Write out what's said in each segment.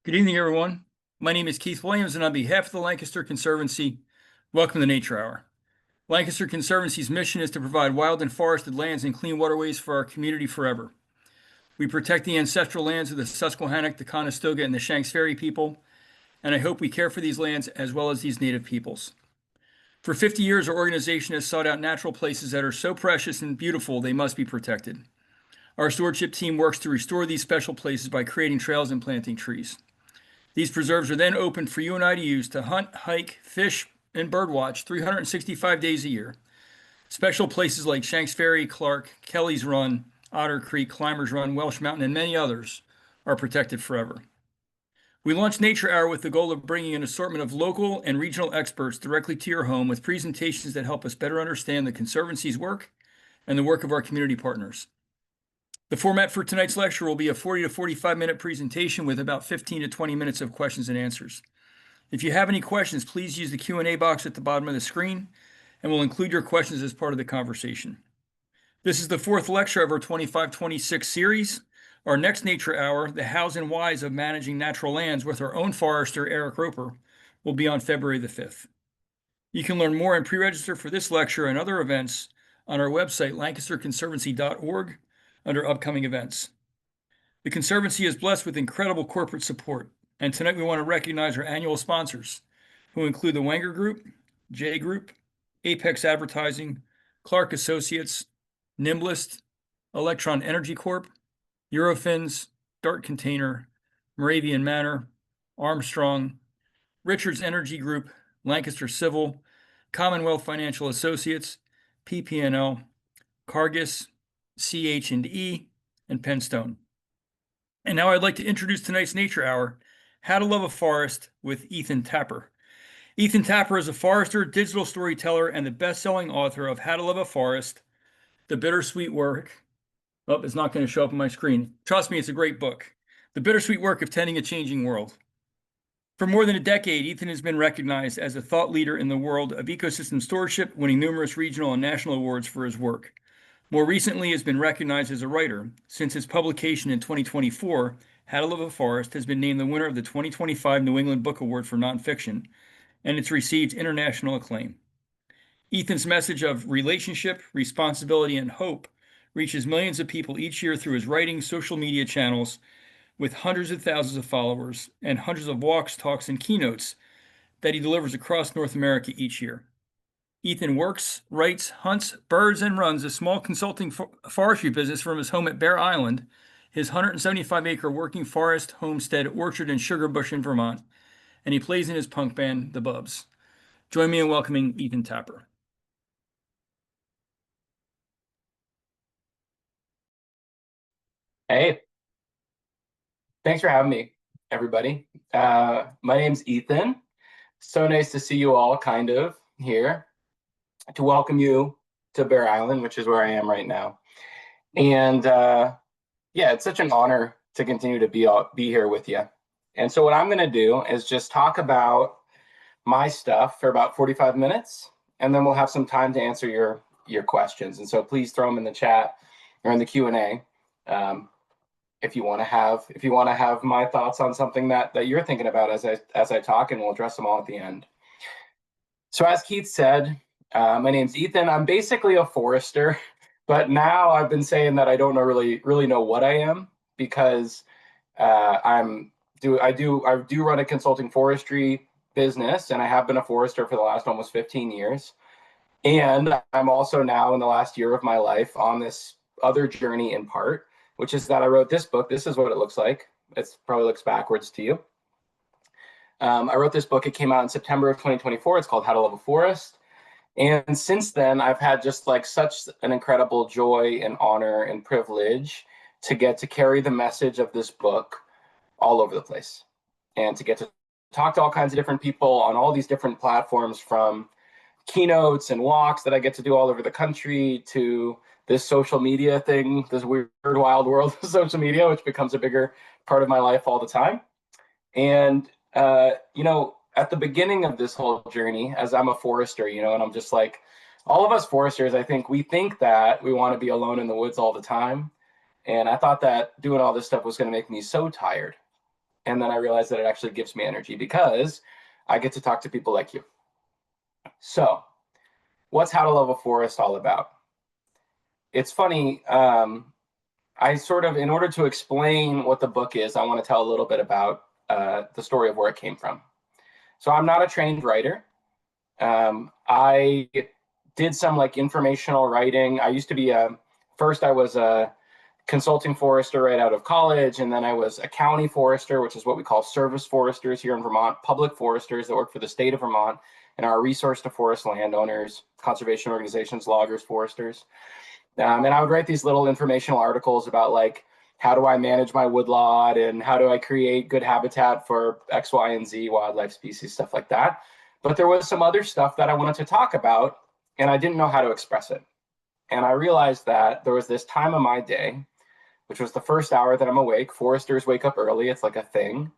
Good evening, everyone. My name is Keith Williams, and on behalf of the Lancaster Conservancy, welcome to Nature Hour. Lancaster Conservancy's mission is to provide wild and forested lands and clean waterways for our community forever. We protect the ancestral lands of the Susquehannock, the Conestoga, and the Shanks Ferry people, and I hope we care for these lands as well as these native peoples. For 50 years, our organization has sought out natural places that are so precious and beautiful they must be protected. Our stewardship team works to restore these special places by creating trails and planting trees. These preserves are then open for you and I to use to hunt, hike, fish, and birdwatch 365 days a year. Special places like Shanks Ferry, Clark, Kelly's Run, Otter Creek, Climbers Run, Welsh Mountain, and many others are protected forever. We launched Nature Hour with the goal of bringing an assortment of local and regional experts directly to your home with presentations that help us better understand the Conservancy's work and the work of our community partners. The format for tonight's lecture will be a 40 to 45-minute presentation with about 15 to 20 minutes of questions and answers. If you have any questions, please use the Q&A box at the bottom of the screen, and we'll include your questions as part of the conversation. This is the fourth lecture of our 25-26 series. Our next Nature Hour, the Hows and Whys of Managing Natural Lands with our own forester, Eric Roper, will be on February the 5th. You can learn more and pre-register for this lecture and other events on our website, lancasterconservancy.org, under upcoming events. The Conservancy is blessed with incredible corporate support, and tonight we want to recognize our annual sponsors, who include the Wenger Group, J Group, Apex Advertising, Clark Associates, Nimblist, Electron Energy Corp., Eurofins, Dart Container, Moravian Manor, Armstrong, Richards Energy Group, Lancaster Civil, Commonwealth Financial Associates, PP&L, Cargis, CH&E, and Penstone. And now I'd like to introduce tonight's Nature Hour, How to Love a Forest with Ethan Tapper. Ethan Tapper is a forester, digital storyteller, and the best-selling author of How to Love a Forest, The Bittersweet Work. Oh, it's not going to show up on my screen. Trust me, it's a great book. The Bittersweet Work of Tending a Changing World. For more than a decade, Ethan has been recognized as a thought leader in the world of ecosystem stewardship, winning numerous regional and national awards for his work. More recently, he has been recognized as a writer. Since its publication in 2024, How to Love a Forest has been named the winner of the 2025 New England Book Award for Nonfiction, and it's received international acclaim. Ethan's message of relationship, responsibility, and hope reaches millions of people each year through his writing, social media channels, with hundreds of thousands of followers and hundreds of walks, talks, and keynotes that he delivers across North America each year. Ethan works, writes, hunts, birds, and runs a small consulting forestry business from his home at Bear Island, his 175-acre working forest, homestead, orchard, and sugar bush in Vermont, and he plays in his punk band, The Bubs. Join me in welcoming Ethan Tapper. Hey, thanks for having me, everybody. My name's Ethan. So nice to see you all kind of here to welcome you to Bear Island, which is where I am right now. And yeah, it's such an honor to continue to be here with you. And so what I'm going to do is just talk about my stuff for about 45 minutes, and then we'll have some time to answer your questions. And so please throw them in the chat or in the Q&A. If you want to have my thoughts on something that you're thinking about as I talk, and we'll address them all at the end. So as Keith said, my name's Ethan. I'm basically a forester, but now I've been saying that I don't really know what I am, because I do run a consulting forestry business, and I have been a forester for the last almost 15 years. And I'm also now in the last year of my life on this other journey in part, which is that I wrote this book. This is what it looks like. It probably looks backwards to you. I wrote this book. It came out in September of 2024. It's called How to Love a Forest. And since then, I've had just like such an incredible joy and honor and privilege to get to carry the message of this book all over the place, and to get to talk to all kinds of different people on all these different platforms, from keynotes and walks that I get to do all over the country to this social media thing, this weird, wild world of social media, which becomes a bigger part of my life all the time. And, at the beginning of this whole journey, as I'm a forester, and I'm just like, all of us foresters, I think we think that we want to be alone in the woods all the time. And I thought that doing all this stuff was going to make me so tired. And then I realized that it actually gives me energy because I get to talk to people like you. So, what's How to Love a Forest all about? It's funny. I sort of, in order to explain what the book is, I want to tell a little bit about the story of where it came from. So, I'm not a trained writer. I did some like informational writing. I used to be first I was a consulting forester right out of college, and then I was a county forester, which is what we call service foresters here in Vermont, public foresters that work for the state of Vermont and are a resource to forest landowners, conservation organizations, loggers, foresters. And I would write these little informational articles about like, how do I manage my woodlot and how do I create good habitat for X, Y, and Z wildlife species, stuff like that. But there was some other stuff that I wanted to talk about, and I didn't know how to express it. And I realized that there was this time of my day, which was the first hour that I'm awake. Foresters wake up early, it's like a thing.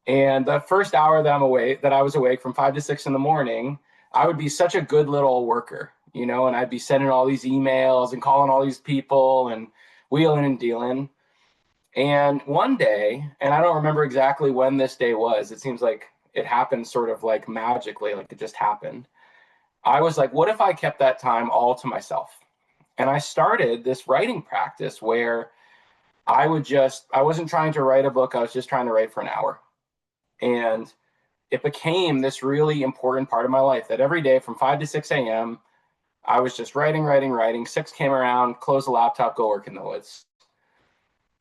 And the first hour that I was awake from 5 to 6 in the morning, I would be such a good little worker, and I'd be sending all these emails and calling all these people and wheeling and dealing. And one day, and I don't remember exactly when this day was, it seems like it happened sort of like magically, like it just happened. I was like, what if I kept that time all to myself? And I started this writing practice where I wasn't trying to write a book, I was just trying to write for an hour. And it became this really important part of my life that every day from 5 to 6 a.m., I was just writing, writing, writing. 6 came around, close the laptop, go work in the woods.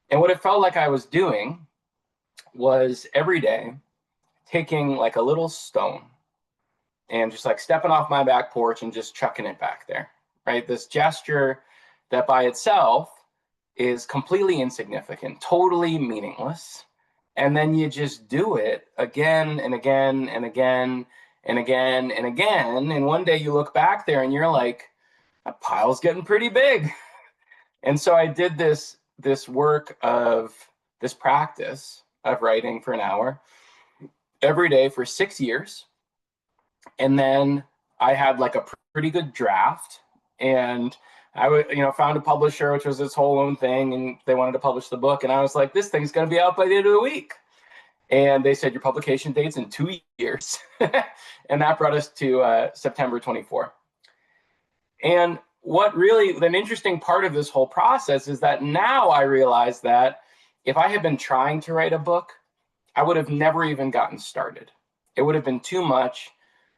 And what it felt like I was doing was every day taking like a little stone and just like stepping off my back porch and just chucking it back there, right? This gesture that by itself is completely insignificant, totally meaningless. And then you just do it again and again and again and again and again. And one day you look back there and you're like, that pile's getting pretty big. And so I did this work of this practice of writing for an hour every day for 6 years. And then I had like a pretty good draft, and found a publisher, which was this whole own thing, and they wanted to publish the book. And I was like, this thing's going to be out by the end of the week. And they said, your publication date's in 2 years. And that brought us to September 24. And an interesting part of this whole process is that now I realize that if I had been trying to write a book, I would have never even gotten started. It would have been too much.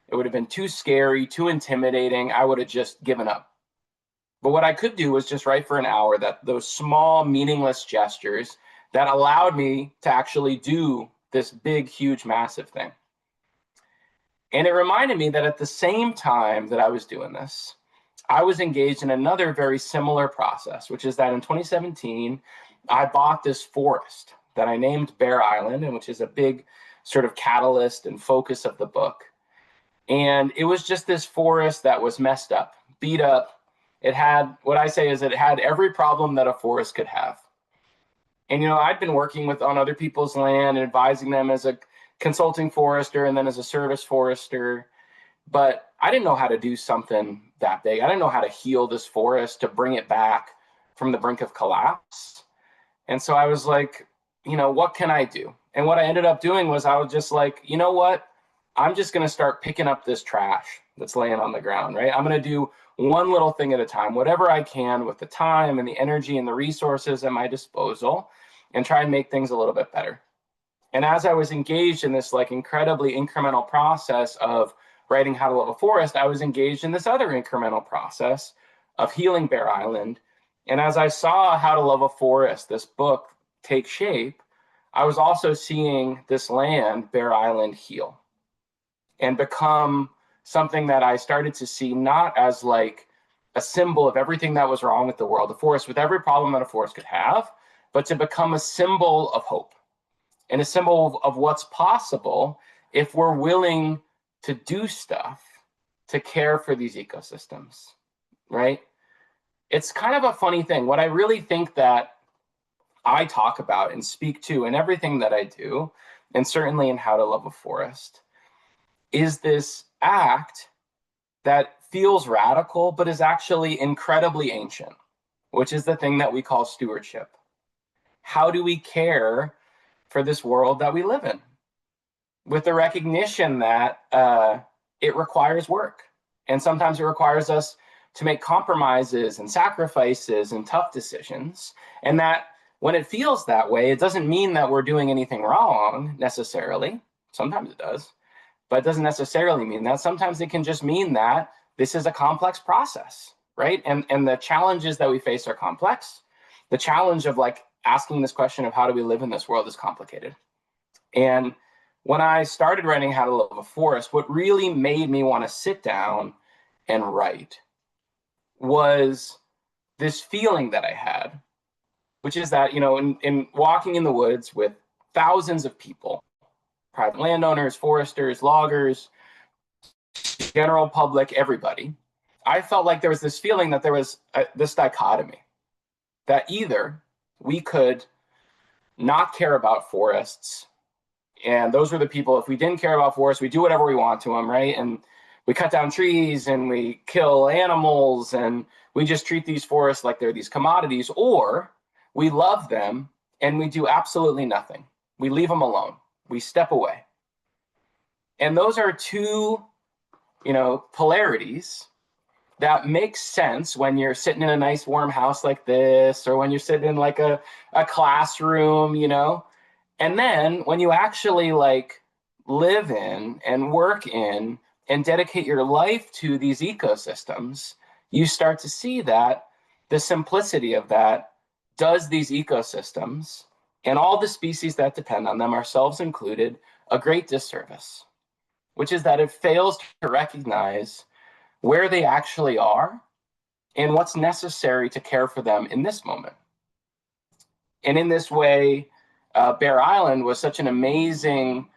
It would have been too scary, too intimidating. I would have just given up. But what I could do was just write for an hour, that those small, meaningless gestures that allowed me to actually do this big, huge, massive thing. And it reminded me that at the same time that I was doing this, I was engaged in another very similar process, which is that in 2017, I bought this forest that I named Bear Island, and which is a big sort of catalyst and focus of the book. And it was just this forest that was messed up, beat up. It had, what I say is, it had every problem that a forest could have. And, I'd been working on other people's land and advising them as a consulting forester and then as a service forester. But I didn't know how to do something that big. I didn't know how to heal this forest to bring it back from the brink of collapse. And so I was like, what can I do? And what I ended up doing was I was just like, you know what? I'm just going to start picking up this trash that's laying on the ground, right? I'm going to do one little thing at a time, whatever I can with the time and the energy and the resources at my disposal, and try and make things a little bit better. And as I was engaged in this like incredibly incremental process of writing How to Love a Forest, I was engaged in this other incremental process of healing Bear Island. And as I saw How to Love a Forest, this book, take shape, I was also seeing this land, Bear Island, heal and become something that I started to see not as like a symbol of everything that was wrong with the world, the forest with every problem that a forest could have, but to become a symbol of hope and a symbol of what's possible if we're willing to do stuff to care for these ecosystems, right? It's kind of a funny thing. What I really think that I talk about and speak to in everything that I do, and certainly in How to Love a Forest, is this act that feels radical, but is actually incredibly ancient, which is the thing that we call stewardship. How do we care for this world that we live in, with the recognition that it requires work. And sometimes it requires us to make compromises and sacrifices and tough decisions. And that when it feels that way, it doesn't mean that we're doing anything wrong necessarily. Sometimes it does, but it doesn't necessarily mean that. Sometimes it can just mean that this is a complex process, right? And the challenges that we face are complex. The challenge of like asking this question of how do we live in this world is complicated. And when I started writing How to Love a Forest, what really made me want to sit down and write was this feeling that I had, which is that, in walking in the woods with thousands of people, private landowners, foresters, loggers, general public, everybody, I felt like there was this feeling that there was this dichotomy, that either we could not care about forests, and those were the people, if we didn't care about forests, we do whatever we want to them, right? And we cut down trees and we kill animals and we just treat these forests like they're these commodities, or we love them and we do absolutely nothing. We leave them alone. We step away. And those are two, polarities that make sense when you're sitting in a nice warm house like this, or when you're sitting in like a classroom, And then when you actually like live in and work in and dedicate your life to these ecosystems, you start to see that the simplicity of that does these ecosystems and all the species that depend on them, ourselves included, a great disservice, which is that it fails to recognize where they actually are and what's necessary to care for them in this moment. And in this way, Bear Island was such an amazing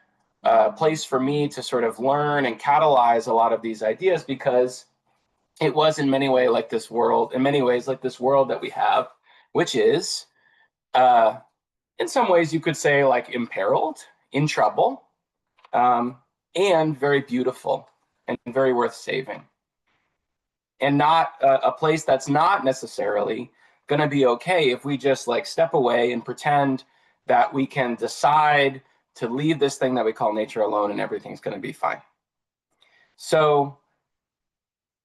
place for me to sort of learn and catalyze a lot of these ideas, because it was in many ways like this world that we have, which is, in some ways you could say like imperiled, in trouble, and very beautiful and very worth saving. And not a place that's not necessarily going to be okay if we just like step away and pretend that we can decide to leave this thing that we call nature alone and everything's going to be fine. So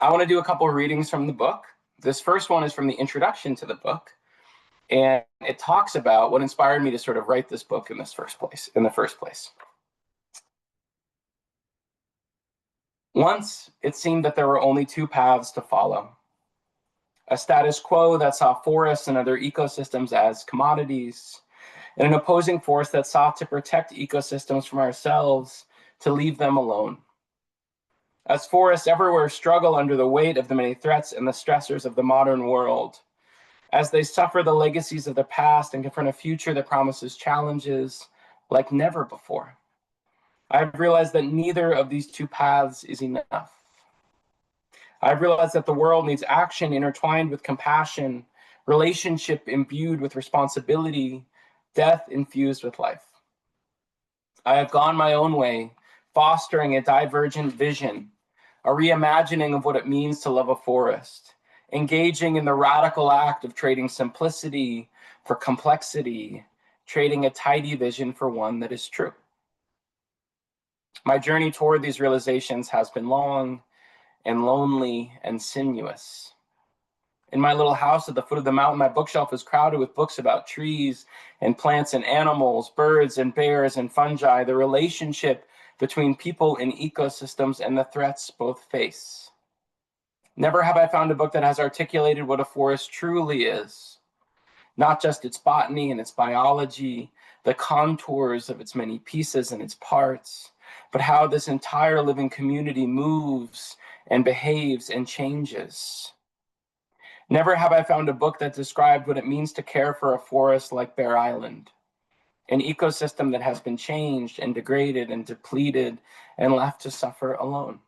I want to do a couple of readings from the book. This first one is from the introduction to the book, and it talks about what inspired me to sort of write this book in the first place. Once it seemed that there were only two paths to follow: a status quo that saw forests and other ecosystems as commodities, and an opposing force that sought to protect ecosystems from ourselves, to leave them alone. As forests everywhere struggle under the weight of the many threats and the stressors of the modern world, as they suffer the legacies of the past and confront a future that promises challenges like never before, I've realized that neither of these two paths is enough. I've realized that the world needs action intertwined with compassion, relationship imbued with responsibility, death infused with life. I have gone my own way, fostering a divergent vision, a reimagining of what it means to love a forest, engaging in the radical act of trading simplicity for complexity, trading a tidy vision for one that is true. My journey toward these realizations has been long and lonely and sinuous. In my little house at the foot of the mountain, my bookshelf is crowded with books about trees and plants and animals, birds and bears and fungi, the relationship between people and ecosystems, and the threats both face. Never have I found a book that has articulated what a forest truly is, not just its botany and its biology, the contours of its many pieces and its parts, but how this entire living community moves and behaves and changes. Never have I found a book that described what it means to care for a forest like Bear Island, an ecosystem that has been changed and degraded and depleted and left to suffer alone.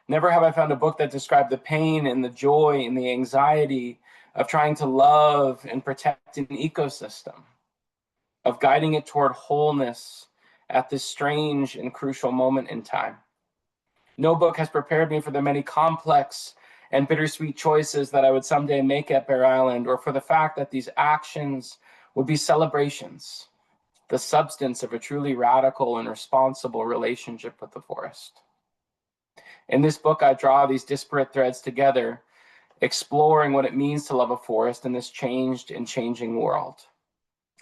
Never have I found a book that described the pain and the joy and the anxiety of trying to love and protect an ecosystem, of guiding it toward wholeness at this strange and crucial moment in time. No book has prepared me for the many complex and bittersweet choices that I would someday make at Bear Island, or for the fact that these actions would be celebrations, the substance of a truly radical and responsible relationship with the forest. In this book, I draw these disparate threads together, exploring what it means to love a forest in this changed and changing world.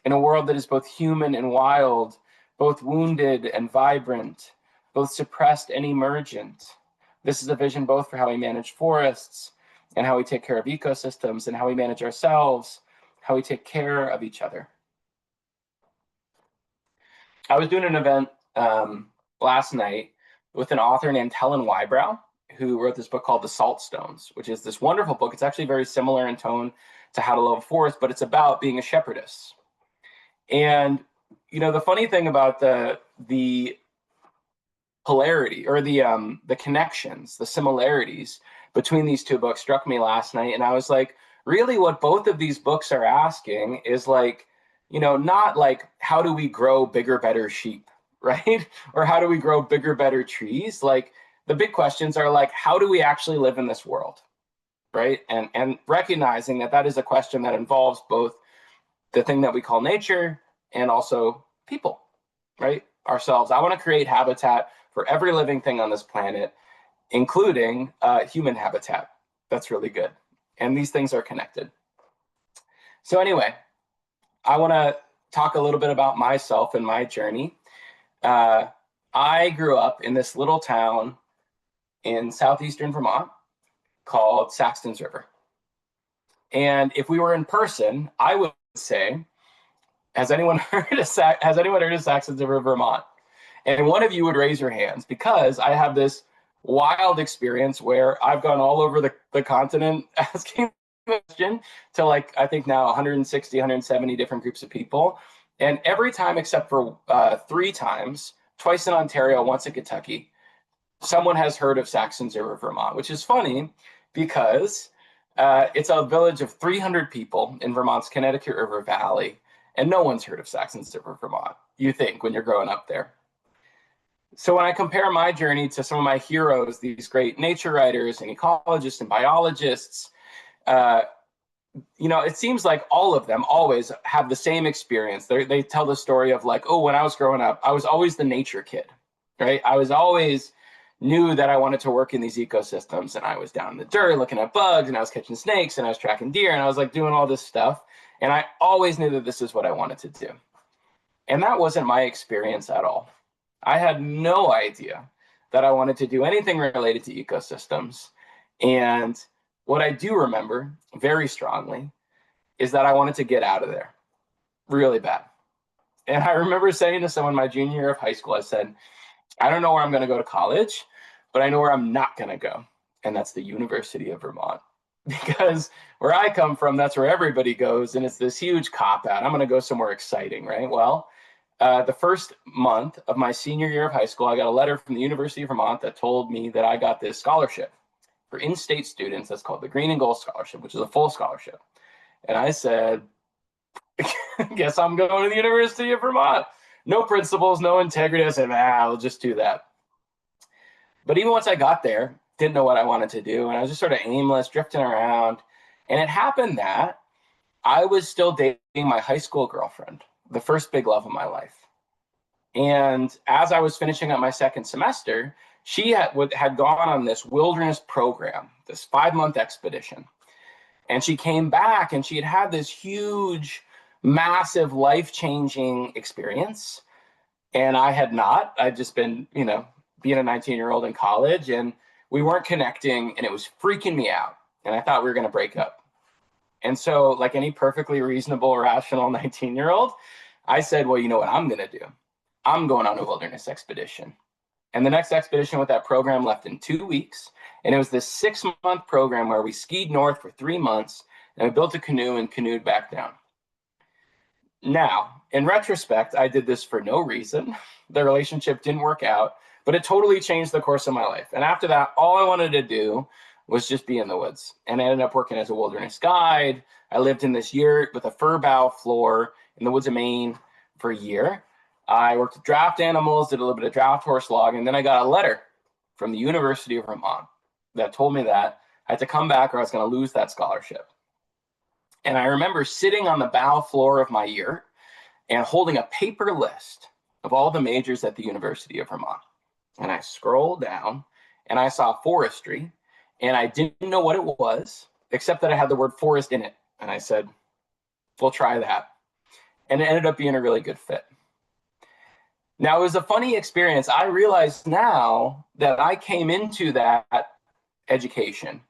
In a world that is both human and wild, both wounded and vibrant, both suppressed and emergent. This is a vision both for how we manage forests and how we take care of ecosystems and how we manage ourselves, how we take care of each other. I was doing an event last night with an author named Helen Wybrow, who wrote this book called The Salt Stones, which is this wonderful book. It's actually very similar in tone to How to Love a Forest, but it's about being a shepherdess. And the funny thing about the polarity or the connections, the similarities between these two books struck me last night, and I was like, really, what both of these books are asking is like, not like how do we grow bigger, better sheep, right? Or how do we grow bigger, better trees? Like the big questions are like, how do we actually live in this world, right? And recognizing that that is a question that involves both the thing that we call nature and also people, right? Ourselves. I want to create habitat for every living thing on this planet, including human habitat. That's really good. And these things are connected. So anyway, I want to talk a little bit about myself and my journey. I grew up in this little town in southeastern Vermont called Saxton's River. And if we were in person, I would say, has anyone heard of Saxton's River, Vermont? And one of you would raise your hands, because I have this wild experience where I've gone all over the continent asking the question to like, I think now 160, 170 different groups of people. And every time except for 3 times, twice in Ontario, once in Kentucky, someone has heard of Saxton's River, Vermont, which is funny because it's a village of 300 people in Vermont's Connecticut River Valley, and no one's heard of Saxton's River, Vermont, you think, when you're growing up there. So when I compare my journey to some of my heroes, these great nature writers and ecologists and biologists, it seems like all of them always have the same experience. They tell the story of like, oh, when I was growing up, I was always the nature kid, right? I was always knew that I wanted to work in these ecosystems, and I was down in the dirt looking at bugs, and I was catching snakes, and I was tracking deer, and I was like doing all this stuff. And I always knew that this is what I wanted to do. And that wasn't my experience at all. I had no idea that I wanted to do anything related to ecosystems. And what I do remember very strongly is that I wanted to get out of there really bad. And I remember saying to someone my junior year of high school, I said, I don't know where I'm going to go to college, but I know where I'm not going to go. And that's the University of Vermont. Because where I come from, that's where everybody goes. And it's this huge cop-out. I'm going to go somewhere exciting, right? Well, the first month of my senior year of high school, I got a letter from the University of Vermont that told me that I got this scholarship for in-state students. That's called the Green and Gold Scholarship, which is a full scholarship. And I said, guess I'm going to the University of Vermont. No principles, no integrity. I said, I'll just do that. But even once I got there, didn't know what I wanted to do. And I was just sort of aimless, drifting around. And it happened that I was still dating my high school girlfriend, the first big love of my life. And as I was finishing up my second semester, she had gone on this wilderness program, this 5-month expedition. And she came back and she had had this huge, massive, life-changing experience. And I had not. I'd just been, being a 19-year-old in college, and we weren't connecting, and it was freaking me out. And I thought we were going to break up. And so, like any perfectly reasonable, rational 19-year-old, I said, well, you know what I'm going to do? I'm going on a wilderness expedition. And the next expedition with that program left in 2 weeks. And it was this 6-month program where we skied north for 3 months, and we built a canoe and canoed back down. Now, in retrospect, I did this for no reason. The relationship didn't work out, but it totally changed the course of my life. And after that, all I wanted to do was just be in the woods. And I ended up working as a wilderness guide. I lived in this yurt with a fir bough floor in the woods of Maine for a year. I worked with draft animals, did a little bit of draft horse logging, and then I got a letter from the University of Vermont that told me that I had to come back or I was going to lose that scholarship. And I remember sitting on the bow floor of my yurt and holding a paper list of all the majors at the University of Vermont. And I scrolled down and I saw forestry, and I didn't know what it was, except that I had the word forest in it. And I said, we'll try that. And it ended up being a really good fit. Now, it was a funny experience. I realize now that I came into that education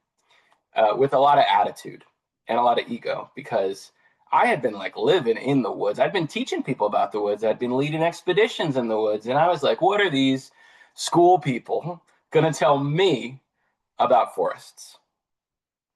with a lot of attitude and a lot of ego, because I had been like living in the woods. I'd been teaching people about the woods. I'd been leading expeditions in the woods. And I was like, what are these school people going to tell me about forests?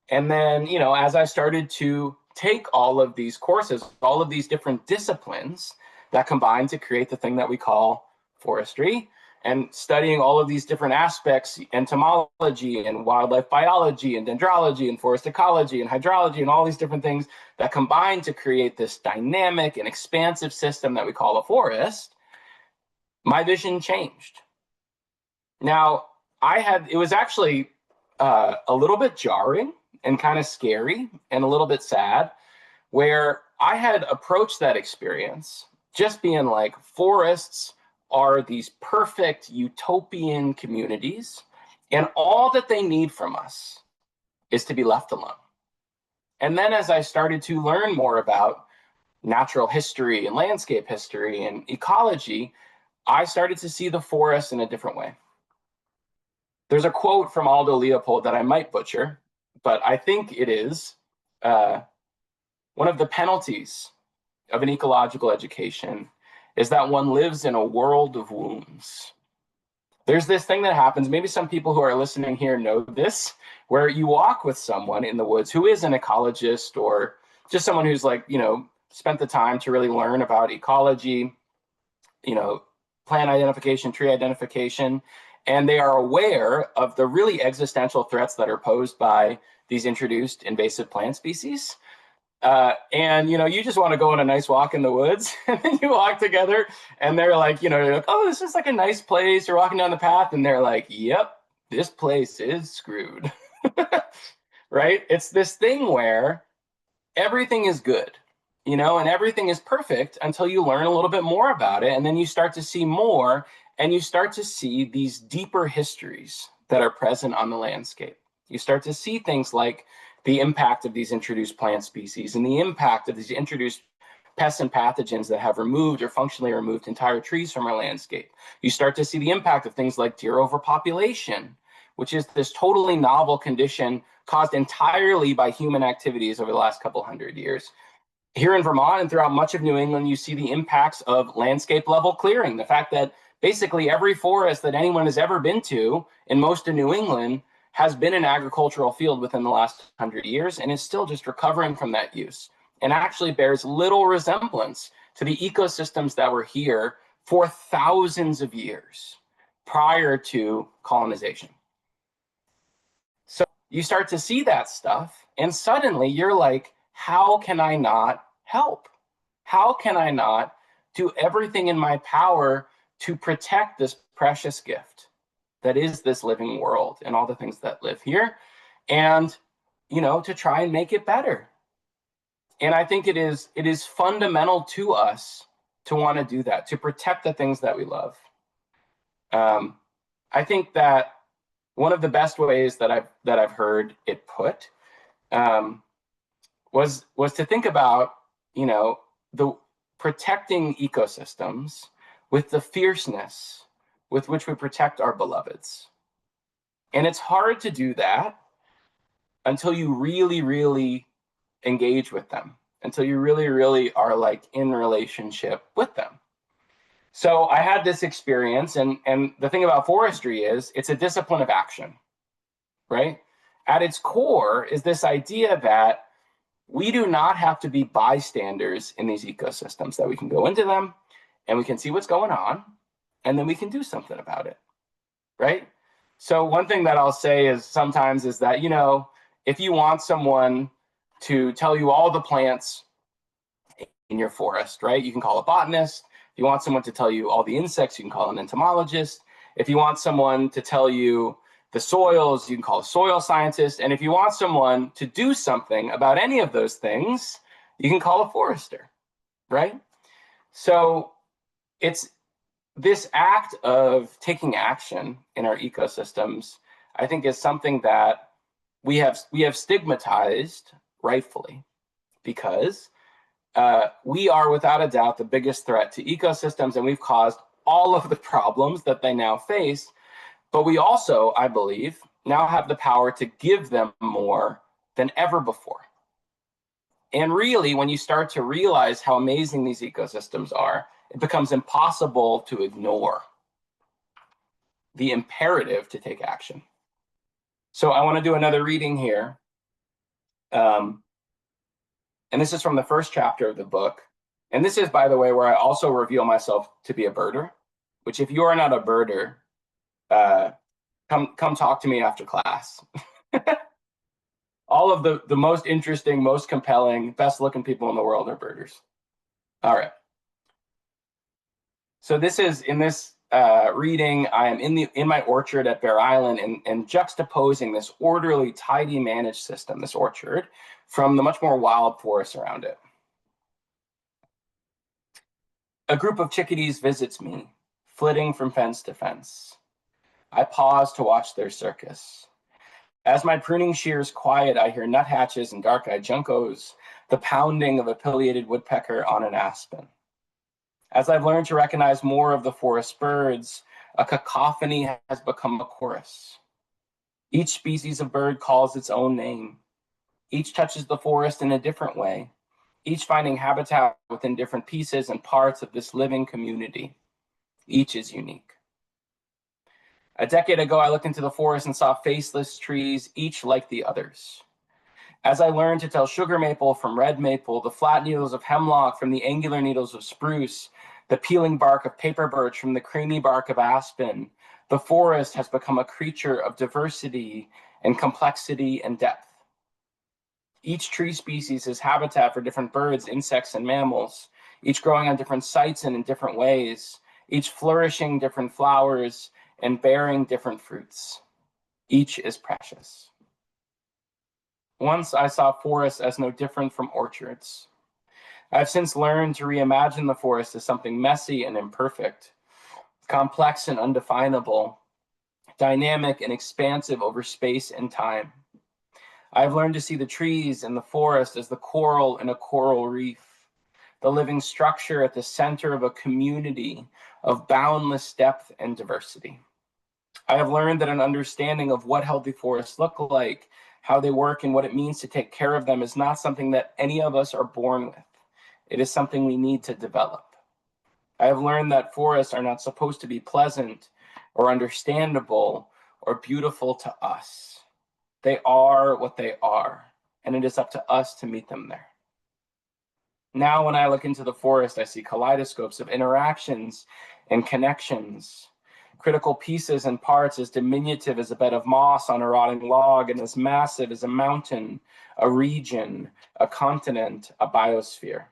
And then, as I started to take all of these courses, all of these different disciplines that combine to create the thing that we call forestry, and studying all of these different aspects, entomology and wildlife biology and dendrology and forest ecology and hydrology and all these different things that combine to create this dynamic and expansive system that we call a forest, my vision changed. Now, it was actually a little bit jarring and kind of scary and a little bit sad, where I had approached that experience just being like, forests are these perfect utopian communities, and all that they need from us is to be left alone. And then as I started to learn more about natural history and landscape history and ecology, I started to see the forest in a different way. There's a quote from Aldo Leopold that I might butcher, but I think it is one of the penalties of an ecological education is that one lives in a world of wounds. There's this thing that happens, maybe some people who are listening here know this, where you walk with someone in the woods who is an ecologist, or just someone who's spent the time to really learn about ecology, plant identification, tree identification, and they are aware of the really existential threats that are posed by these introduced invasive plant species. And you just want to go on a nice walk in the woods, and then you walk together, and they're like, you're like, oh, this is like a nice place. You're walking down the path, and they're like, yep, this place is screwed. Right? It's this thing where everything is good, and everything is perfect until you learn a little bit more about it, and then you start to see more, and you start to see these deeper histories that are present on the landscape. You start to see things like the impact of these introduced plant species and the impact of these introduced pests and pathogens that have removed or functionally removed entire trees from our landscape. You start to see the impact of things like deer overpopulation, which is this totally novel condition caused entirely by human activities over the last couple hundred years. Here in Vermont and throughout much of New England, you see the impacts of landscape level clearing. The fact that basically every forest that anyone has ever been to in most of New England has been an agricultural field within the last 100 years and is still just recovering from that use, and actually bears little resemblance to the ecosystems that were here for thousands of years prior to colonization. So you start to see that stuff, and suddenly you're like, how can I not help? How can I not do everything in my power to protect this precious gift that is this living world and all the things that live here, and to try and make it better? And I think it is fundamental to us to want to do that, to protect the things that we love. I think that one of the best ways that I've heard it put was to think about the protecting ecosystems with the fierceness with which we protect our beloveds. And it's hard to do that until you really, really engage with them, until you really, really are like in relationship with them. So I had this experience, and the thing about forestry is it's a discipline of action, right? At its core is this idea that we do not have to be bystanders in these ecosystems, that we can go into them and we can see what's going on, and then we can do something about it, right? So one thing that I'll say is sometimes is that, if you want someone to tell you all the plants in your forest, right, you can call a botanist. If you want someone to tell you all the insects, you can call an entomologist. If you want someone to tell you the soils, you can call a soil scientist. And if you want someone to do something about any of those things, you can call a forester, right? So it's this act of taking action in our ecosystems, I think, is something that we have stigmatized, rightfully, because we are without a doubt the biggest threat to ecosystems, and we've caused all of the problems that they now face. But we also, I believe, now have the power to give them more than ever before. And really, when you start to realize how amazing these ecosystems are, it becomes impossible to ignore the imperative to take action. So I want to do another reading here. And this is from the first chapter of the book. And this is, by the way, where I also reveal myself to be a birder, which, if you are not a birder, come talk to me after class. All of the most interesting, most compelling, best looking people in the world are birders. All right. So this is, in this reading, I am in my orchard at Bear Island, and juxtaposing this orderly, tidy, managed system, this orchard, from the much more wild forest around it. A group of chickadees visits me, flitting from fence to fence. I pause to watch their circus. As my pruning shears quiet, I hear nuthatches and dark-eyed juncos, the pounding of a pileated woodpecker on an aspen. As I've learned to recognize more of the forest birds, a cacophony has become a chorus. Each species of bird calls its own name. Each touches the forest in a different way, each finding habitat within different pieces and parts of this living community. Each is unique. A decade ago, I looked into the forest and saw faceless trees, each like the others. As I learned to tell sugar maple from red maple, the flat needles of hemlock from the angular needles of spruce, the peeling bark of paper birch from the creamy bark of aspen, the forest has become a creature of diversity and complexity and depth. Each tree species is habitat for different birds, insects, and mammals, each growing on different sites and in different ways, each flourishing different flowers and bearing different fruits. Each is precious. Once I saw forests as no different from orchards. I've since learned to reimagine the forest as something messy and imperfect, complex and undefinable, dynamic and expansive over space and time. I've learned to see the trees and the forest as the coral in a coral reef, the living structure at the center of a community of boundless depth and diversity. I have learned that an understanding of what healthy forests look like, how they work, and what it means to take care of them is not something that any of us are born with. It is something we need to develop. I have learned that forests are not supposed to be pleasant or understandable or beautiful to us. They are what they are, and it is up to us to meet them there. Now, when I look into the forest, I see kaleidoscopes of interactions and connections, critical pieces and parts as diminutive as a bed of moss on a rotting log, and as massive as a mountain, a region, a continent, a biosphere.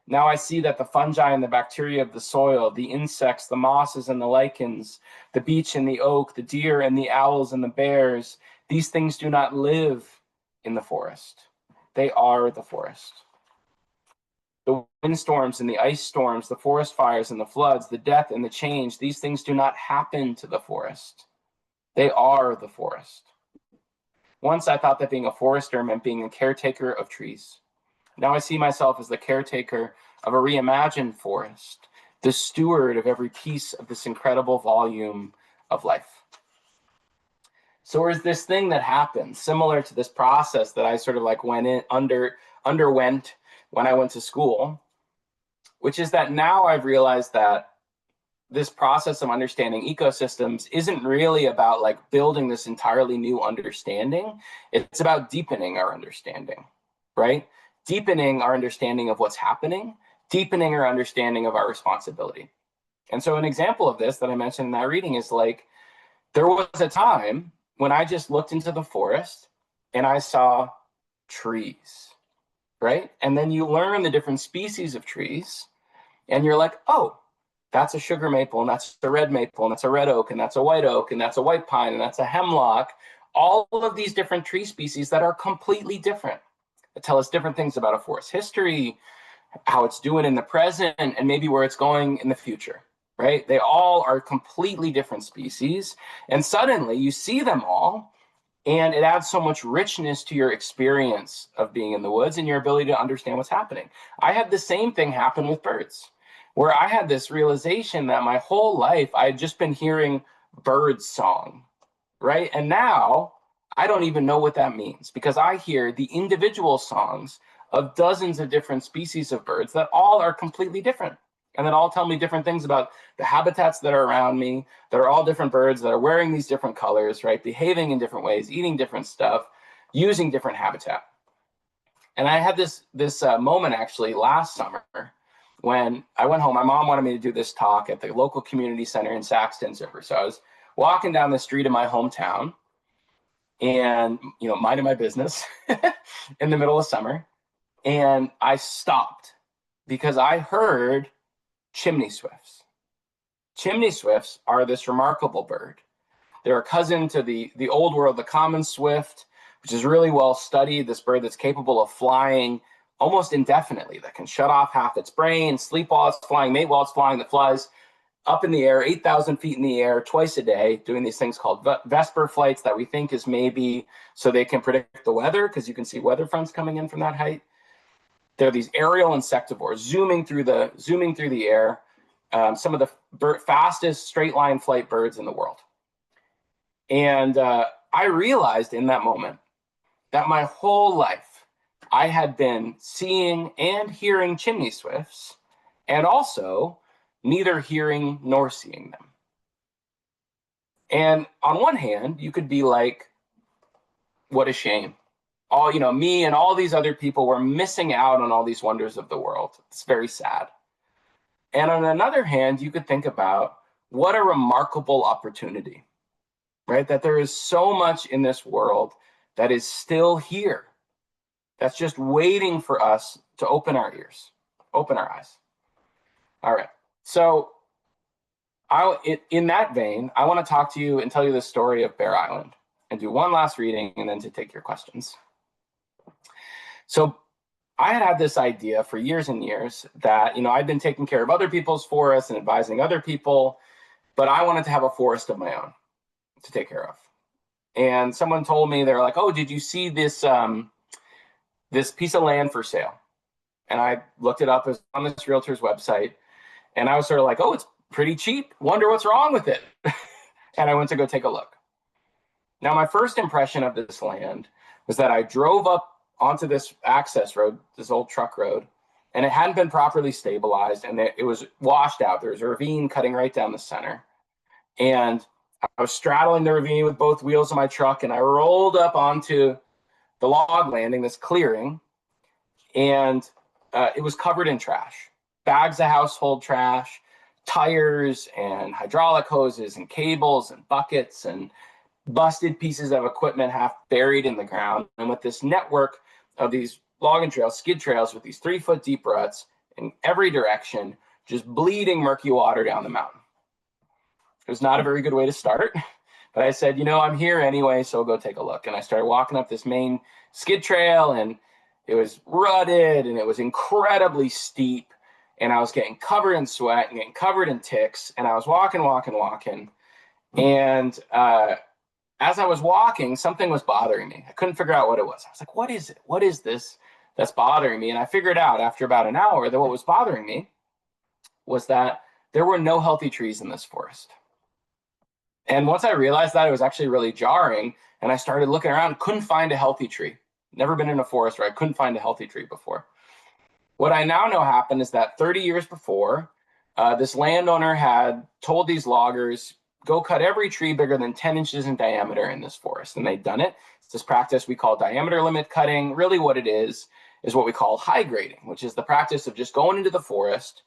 Now I see that the fungi and the bacteria of the soil, the insects, the mosses and the lichens, the beech and the oak, the deer and the owls and the bears, these things do not live in the forest. They are the forest. The windstorms and the ice storms, the forest fires and the floods, the death and the change, these things do not happen to the forest. They are the forest. Once I thought that being a forester meant being a caretaker of trees. Now I see myself as the caretaker of a reimagined forest, the steward of every piece of this incredible volume of life. So there's this thing that happened, similar to this process that I sort of like underwent when I went to school, which is that now I've realized that this process of understanding ecosystems isn't really about like building this entirely new understanding. It's about deepening our understanding, right? Deepening our understanding of what's happening, deepening our understanding of our responsibility. And so an example of this that I mentioned in that reading is like, there was a time when I just looked into the forest and I saw trees, right? And then you learn the different species of trees and you're like, oh, that's a sugar maple, and that's a red maple, and that's a red oak, and that's a white oak, and that's a white pine, and that's a hemlock. All of these different tree species that are completely different, that tell us different things about a forest history, how it's doing in the present, and maybe where it's going in the future, right? They all are completely different species. And suddenly you see them all, and it adds so much richness to your experience of being in the woods and your ability to understand what's happening. I had the same thing happen with birds, where I had this realization that my whole life I had just been hearing bird song, right? And now I don't even know what that means, because I hear the individual songs of dozens of different species of birds that all are completely different, and that all tell me different things about the habitats that are around me, that are all different birds that are wearing these different colors, right? Behaving in different ways, eating different stuff, using different habitat. And I had this moment actually last summer when I went home. My mom wanted me to do this talk at the local community center in Saxton River. So I was walking down the street of my hometown and, minding my business in the middle of summer. And I stopped because I heard chimney swifts. Chimney swifts are this remarkable bird. They're a cousin to the old world, the common swift, which is really well studied. This bird that's capable of flying almost indefinitely, that can shut off half its brain, sleep while it's flying, mate while it's flying, that flies up in the air, 8,000 feet in the air, twice a day, doing these things called Vesper flights that we think is maybe so they can predict the weather, because you can see weather fronts coming in from that height. They're these aerial insectivores zooming through the air. Some of the fastest straight line flight birds in the world. And I realized in that moment that my whole life I had been seeing and hearing chimney swifts, and also neither hearing nor seeing them. And on one hand, you could be like, what a shame. Me and all these other people were missing out on all these wonders of the world. It's very sad. And on another hand, you could think about what a remarkable opportunity, right? That there is so much in this world that is still here, that's just waiting for us to open our ears, open our eyes. All right. So in that vein, I want to talk to you and tell you the story of Bear Island, and do one last reading and then to take your questions. So I had this idea for years and years that, I'd been taking care of other people's forests and advising other people, but I wanted to have a forest of my own to take care of. And someone told me, they're like, oh, did you see this this piece of land for sale? And I looked it up. It was on this realtor's website. And I was sort of like, oh, it's pretty cheap. Wonder what's wrong with it. And I went to go take a look. Now, my first impression of this land was that I drove up onto this access road, this old truck road, and it hadn't been properly stabilized, and it was washed out. There was a ravine cutting right down the center. And I was straddling the ravine with both wheels of my truck, and I rolled up onto the log landing, this clearing, and it was covered in trash. Bags of household trash, tires and hydraulic hoses and cables and buckets and busted pieces of equipment half buried in the ground. And with this network of these logging trails, skid trails with these 3-foot deep ruts in every direction, just bleeding murky water down the mountain. It was not a very good way to start, but I said, I'm here anyway, so I'll go take a look. And I started walking up this main skid trail, and it was rutted and it was incredibly steep. And I was getting covered in sweat and getting covered in ticks. And I was walking. And as I was walking, something was bothering me. I couldn't figure out what it was. I was like, what is it? What is this that's bothering me? And I figured out after about an hour that what was bothering me was that there were no healthy trees in this forest. And once I realized that, it was actually really jarring. And I started looking around, couldn't find a healthy tree. Never been in a forest where I couldn't find a healthy tree before. What I now know happened is that 30 years before, this landowner had told these loggers, go cut every tree bigger than 10 inches in diameter in this forest. And they'd done it. It's this practice we call diameter limit cutting. Really what it is what we call high grading, which is the practice of just going into the forest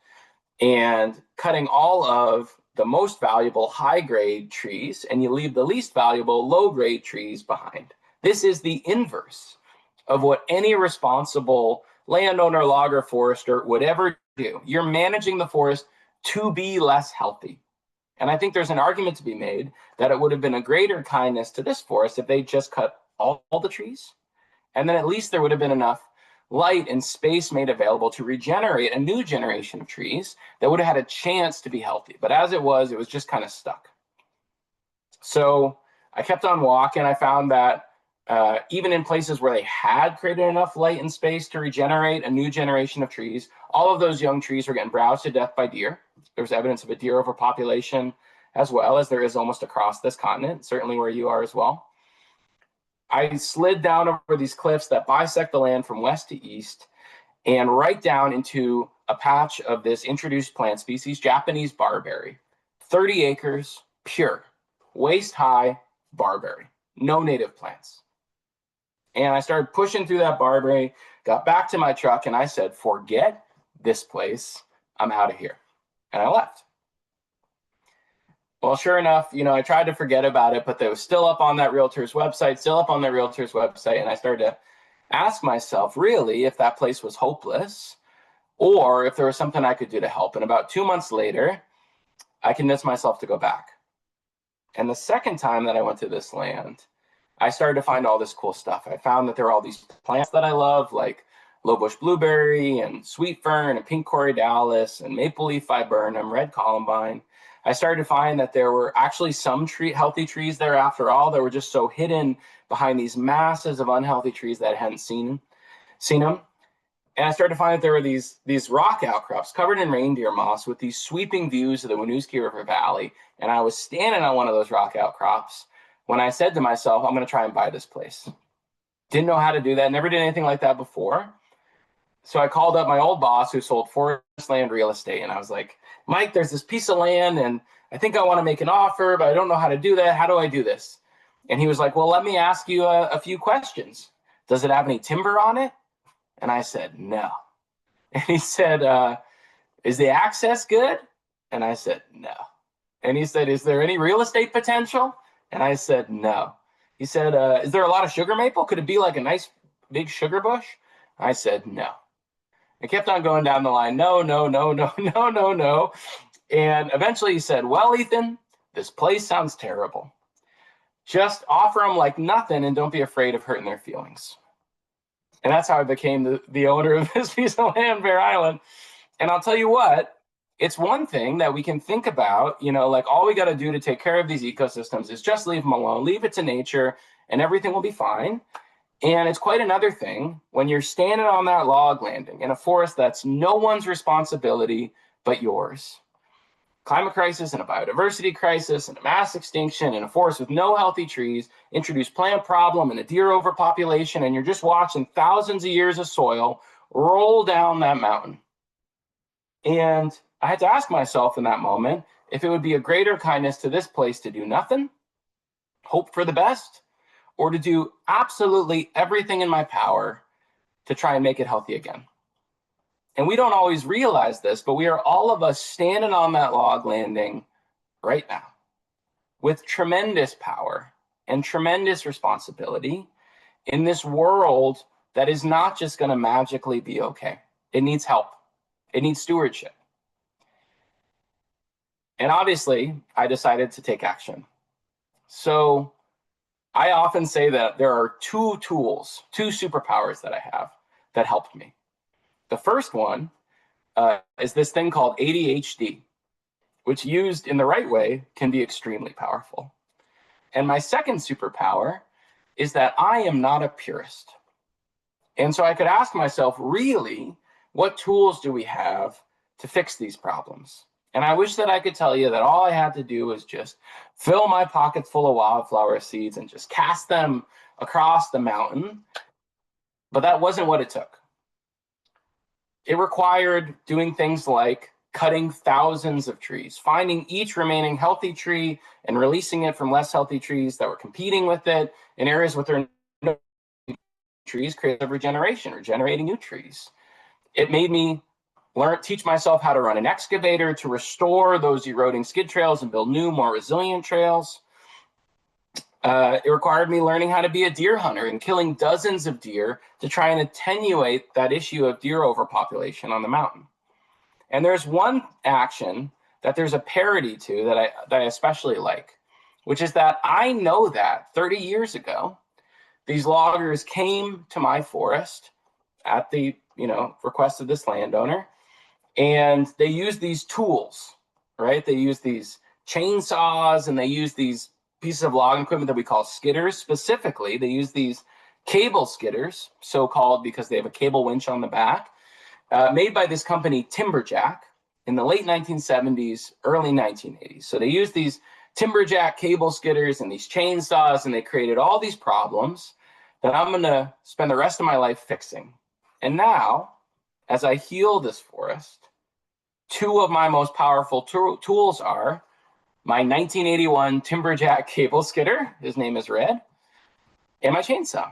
and cutting all of the most valuable high grade trees, and you leave the least valuable low grade trees behind. This is the inverse of what any responsible landowner, logger, forester would ever do. You're managing the forest to be less healthy. And I think there's an argument to be made that it would have been a greater kindness to this forest if they just cut all the trees. And then at least there would have been enough light and space made available to regenerate a new generation of trees that would have had a chance to be healthy. But as it was just kind of stuck. So I kept on walking. I found that even in places where they had created enough light and space to regenerate a new generation of trees, all of those young trees were getting browsed to death by deer. There was evidence of a deer overpopulation, as well as there is almost across this continent, certainly where you are as well. I slid down over these cliffs that bisect the land from west to east and right down into a patch of this introduced plant species, Japanese barberry. 30 acres, pure, waist-high barberry, no native plants. And I started pushing through that barberry, got back to my truck, and I said, forget this place, I'm out of here. And I left. Well, sure enough, I tried to forget about it, but they was still up on that realtor's website, and I started to ask myself, really, if that place was hopeless, or if there was something I could do to help. And about 2 months later, I convinced myself to go back. And the second time that I went to this land, I started to find all this cool stuff. I found that there were all these plants that I love, like lowbush blueberry and sweet fern and pink corydalis and maple leaf viburnum, red columbine. I started to find that there were actually some healthy trees there after all that were just so hidden behind these masses of unhealthy trees that I hadn't seen them. And I started to find that there were these rock outcrops covered in reindeer moss with these sweeping views of the Winooski River Valley. And I was standing on one of those rock outcrops when I said to myself, I'm going to try and buy this place. Didn't know how to do that, never did anything like that before. So I called up my old boss who sold forest land real estate. And I was like, Mike, there's this piece of land and I think I want to make an offer, but I don't know how to do that. How do I do this? And he was like, well, let me ask you a few questions. Does it have any timber on it? And I said, no. And he said, is the access good? And I said, no. And he said, is there any real estate potential? And I said, no. He said, is there a lot of sugar maple? Could it be like a nice big sugar bush? I said, no. I kept on going down the line. No, no, no, no, no, no, no. And eventually he said, well, Ethan, this place sounds terrible. Just offer them like nothing and don't be afraid of hurting their feelings. And that's how I became the owner of this piece of land, Bear Island. And I'll tell you what, it's one thing that we can think about, like all we got to do to take care of these ecosystems is just leave them alone, leave it to nature, and everything will be fine. And it's quite another thing when you're standing on that log landing in a forest that's no one's responsibility but yours. Climate crisis and a biodiversity crisis and a mass extinction and a forest with no healthy trees, introduce plant problem and a deer overpopulation, and you're just watching thousands of years of soil roll down that mountain. And I had to ask myself in that moment if it would be a greater kindness to this place to do nothing, hope for the best, or to do absolutely everything in my power to try and make it healthy again. And we don't always realize this, but we are all of us standing on that log landing right now with tremendous power and tremendous responsibility in this world that is not just going to magically be okay. It needs help. It needs stewardship. And obviously, I decided to take action. So I often say that there are two superpowers that I have that helped me. The first one is this thing called ADHD, which used in the right way can be extremely powerful. And my second superpower is that I am not a purist. And so I could ask myself, really, what tools do we have to fix these problems? And I wish that I could tell you that all I had to do was just fill my pockets full of wildflower seeds and just cast them across the mountain. But that wasn't what it took. It required doing things like cutting thousands of trees, finding each remaining healthy tree and releasing it from less healthy trees that were competing with it in areas with their trees, creative regeneration, regenerating new trees. It made me teach myself how to run an excavator to restore those eroding skid trails and build new, more resilient trails. It required me learning how to be a deer hunter and killing dozens of deer to try and attenuate that issue of deer overpopulation on the mountain. And there's one action that there's a parody to that I especially like, which is that I know that 30 years ago, these loggers came to my forest at the request of this landowner. And they use these tools, right? They use these chainsaws and they use these pieces of logging equipment that we call skidders. Specifically, they use these cable skidders, so-called because they have a cable winch on the back, made by this company Timberjack in the late 1970s, early 1980s. So they used these Timberjack cable skidders and these chainsaws, and they created all these problems that I'm going to spend the rest of my life fixing. And now, as I heal this forest, two of my most powerful tools are my 1981 Timberjack cable skidder, his name is Red, and my chainsaw.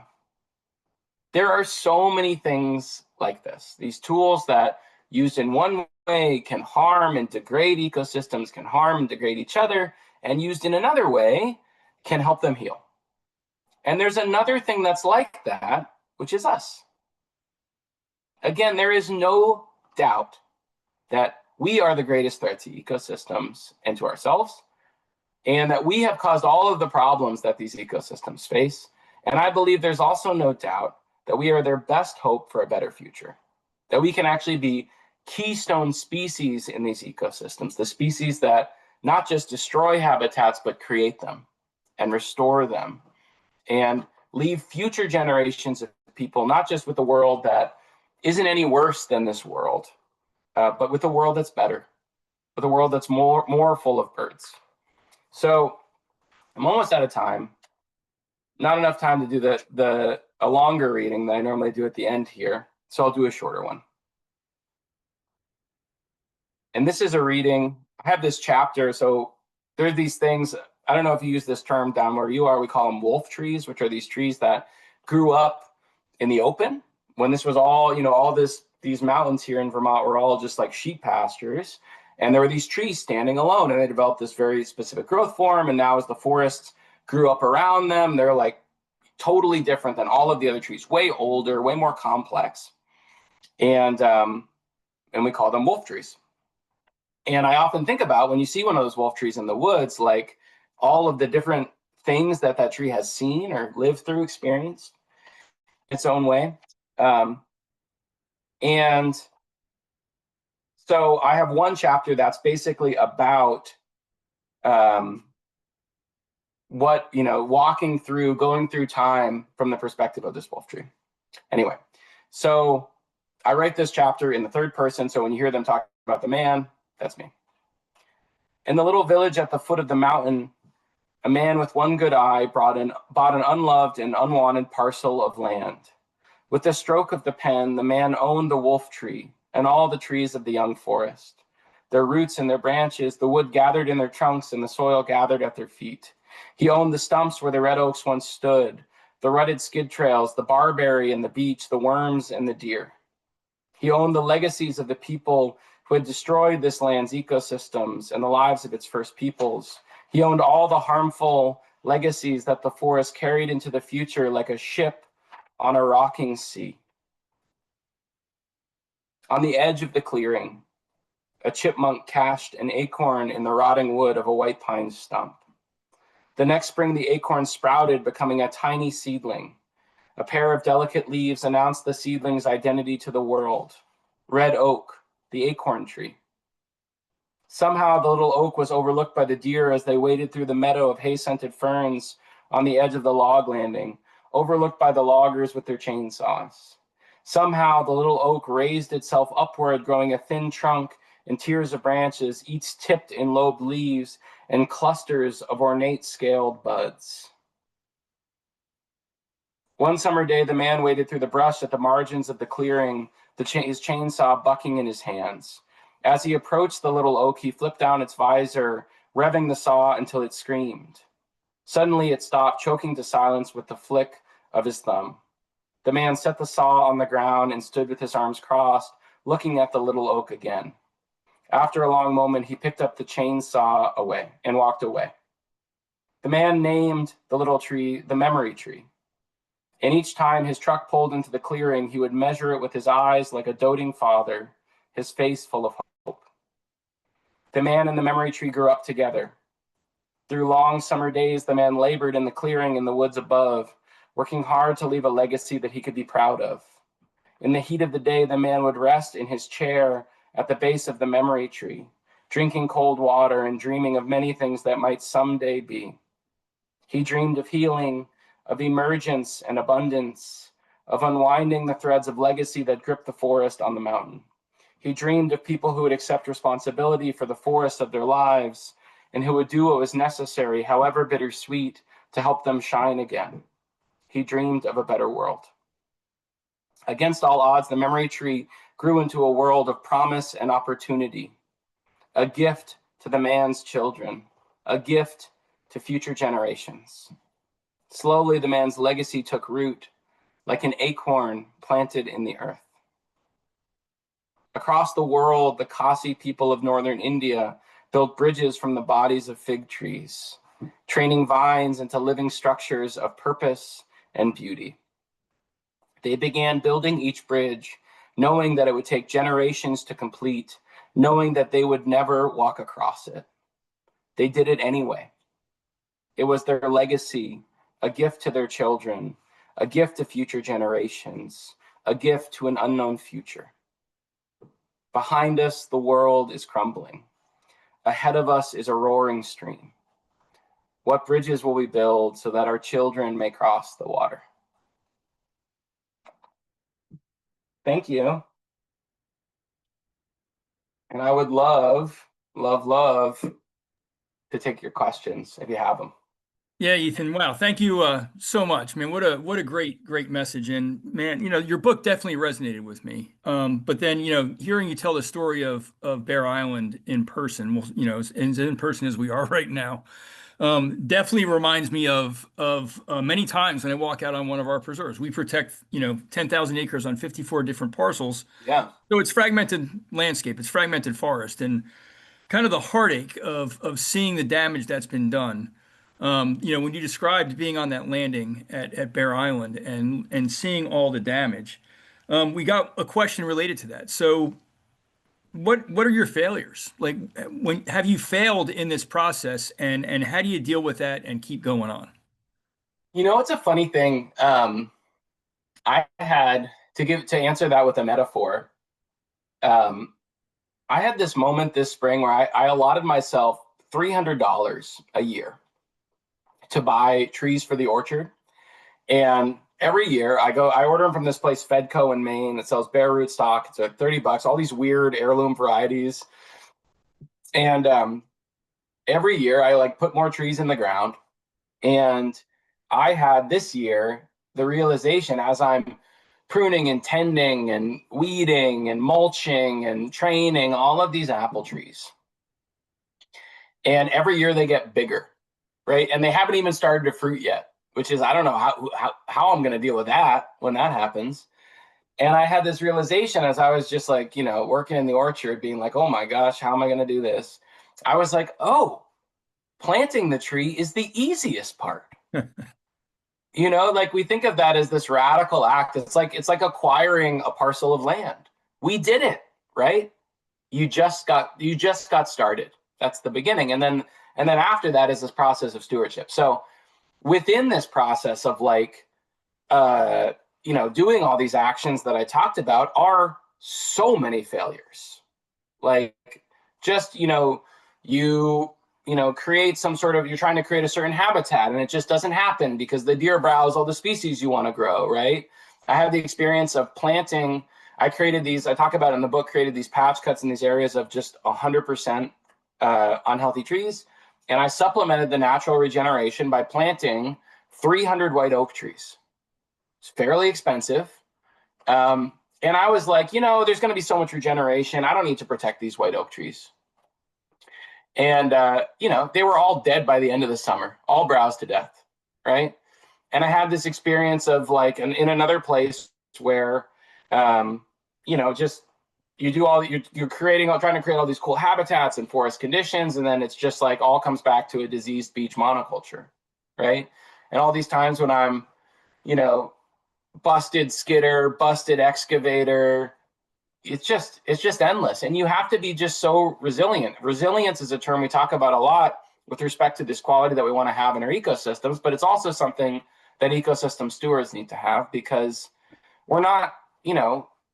There are so many things like this. These tools that used in one way can harm and degrade ecosystems, can harm and degrade each other, and used in another way can help them heal. And there's another thing that's like that, which is us. Again, there is no doubt that we are the greatest threat to ecosystems and to ourselves, and that we have caused all of the problems that these ecosystems face. And I believe there's also no doubt that we are their best hope for a better future, that we can actually be keystone species in these ecosystems, the species that not just destroy habitats, but create them and restore them and leave future generations of people, not just with a world that isn't any worse than this world, but with a world that's better, with a world that's more full of birds. So I'm almost out of time. Not enough time to do a longer reading that I normally do at the end here, so I'll do a shorter one. And this is a reading. I have this chapter, so there's these things. I don't know if you use this term down where you are. We call them wolf trees, which are these trees that grew up in the open when this was all, these mountains here in Vermont were all just like sheep pastures. And there were these trees standing alone, and they developed this very specific growth form. And now as the forests grew up around them, they're like totally different than all of the other trees, way older, way more complex. And we call them wolf trees. And I often think about when you see one of those wolf trees in the woods, like all of the different things that that tree has seen or lived through, experienced its own way. And so I have one chapter that's basically about walking through, going through time from the perspective of this wolf tree. Anyway, so I write this chapter in the third person. So when you hear them talk about the man, that's me. In the little village at the foot of the mountain, a man with one good eye bought an unloved and unwanted parcel of land. With the stroke of the pen, the man owned the wolf tree and all the trees of the young forest, their roots and their branches, the wood gathered in their trunks and the soil gathered at their feet. He owned the stumps where the red oaks once stood, the rutted skid trails, the barberry and the beech, the worms and the deer. He owned the legacies of the people who had destroyed this land's ecosystems and the lives of its first peoples. He owned all the harmful legacies that the forest carried into the future like a ship on a rocking sea. On the edge of the clearing, a chipmunk cached an acorn in the rotting wood of a white pine stump. The next spring, the acorn sprouted, becoming a tiny seedling. A pair of delicate leaves announced the seedling's identity to the world. Red oak, the acorn tree. Somehow the little oak was overlooked by the deer as they waded through the meadow of hay-scented ferns on the edge of the log landing, overlooked by the loggers with their chainsaws. Somehow the little oak raised itself upward, growing a thin trunk and tiers of branches, each tipped in lobed leaves and clusters of ornate scaled buds. One summer day, the man waded through the brush at the margins of the clearing, his chainsaw bucking in his hands. As he approached the little oak, he flipped down its visor, revving the saw until it screamed. Suddenly it stopped, choking to silence with the flick of his thumb. The man set the saw on the ground and stood with his arms crossed, looking at the little oak again. After a long moment, he picked up the chainsaw away and walked away. The man named the little tree the memory tree. And each time his truck pulled into the clearing, he would measure it with his eyes like a doting father, his face full of hope. The man and the memory tree grew up together. Through long summer days, the man labored in the clearing in the woods above, working hard to leave a legacy that he could be proud of. In the heat of the day, the man would rest in his chair at the base of the memory tree, drinking cold water and dreaming of many things that might someday be. He dreamed of healing, of emergence and abundance, of unwinding the threads of legacy that grip the forest on the mountain. He dreamed of people who would accept responsibility for the forest of their lives and who would do what was necessary, however bittersweet, to help them shine again. He dreamed of a better world. Against all odds, the memory tree grew into a world of promise and opportunity, a gift to the man's children, a gift to future generations. Slowly, the man's legacy took root, like an acorn planted in the earth. Across the world, the Khasi people of northern India built bridges from the bodies of fig trees, training vines into living structures of purpose and beauty. They began building each bridge, knowing that it would take generations to complete, knowing that they would never walk across it. They did it anyway. It was their legacy, a gift to their children, a gift to future generations, a gift to an unknown future. Behind us, the world is crumbling. Ahead of us is a roaring stream. What bridges will we build so that our children may cross the water? Thank you. And I would love to take your questions if you have them. Yeah, Ethan. Wow. Thank you so much, man. What a great message. And man, your book definitely resonated with me. But then, hearing you tell the story of Bear Island in person, well, as in person as we are right now, definitely reminds me of many times when I walk out on one of our preserves. We protect, 10,000 acres on 54 different parcels. Yeah. So it's fragmented landscape, it's fragmented forest, and kind of the heartache of seeing the damage that's been done. When you described being on that landing at Bear Island and seeing all the damage, we got a question related to that. So, what are your failures? Like, when have you failed in this process, and how do you deal with that and keep going on? It's a funny thing. I had to answer that with a metaphor. I had this moment this spring where I allotted myself $300 a year to buy trees for the orchard. And every year I order them from this place, Fedco in Maine, that sells bare root stock. It's like $30, all these weird heirloom varieties. And every year I put more trees in the ground. And I had this year the realization, as I'm pruning and tending and weeding and mulching and training all of these apple trees. And every year they get bigger, right? And they haven't even started to fruit yet, which is, I don't know how I'm going to deal with that when that happens. And I had this realization as I was just working in the orchard, being like, oh my gosh, how am I going to do this? I was like, oh, planting the tree is the easiest part. We think of that as this radical act. It's like acquiring a parcel of land. We did it, right? You just got started. That's the beginning. And then after that is this process of stewardship. So within this process of doing all these actions that I talked about are so many failures. Create some sort of, you're trying to create a certain habitat and it just doesn't happen because the deer browse all the species you want to grow, right? I had the experience of planting. I talk about in the book, created these patch cuts in these areas of just 100% unhealthy trees. And I supplemented the natural regeneration by planting 300 white oak trees. It's fairly expensive. And I was like, there's going to be so much regeneration. I don't need to protect these white oak trees. And, they were all dead by the end of the summer, all browsed to death, right? And I had this experience of in another place where, you're trying to create all these cool habitats and forest conditions. And then it's just all comes back to a diseased beach monoculture, right? And all these times when I'm, busted skidder, busted excavator, it's just endless. And you have to be just so resilient. Resilience is a term we talk about a lot with respect to this quality that we want to have in our ecosystems, but it's also something that ecosystem stewards need to have, because we're not,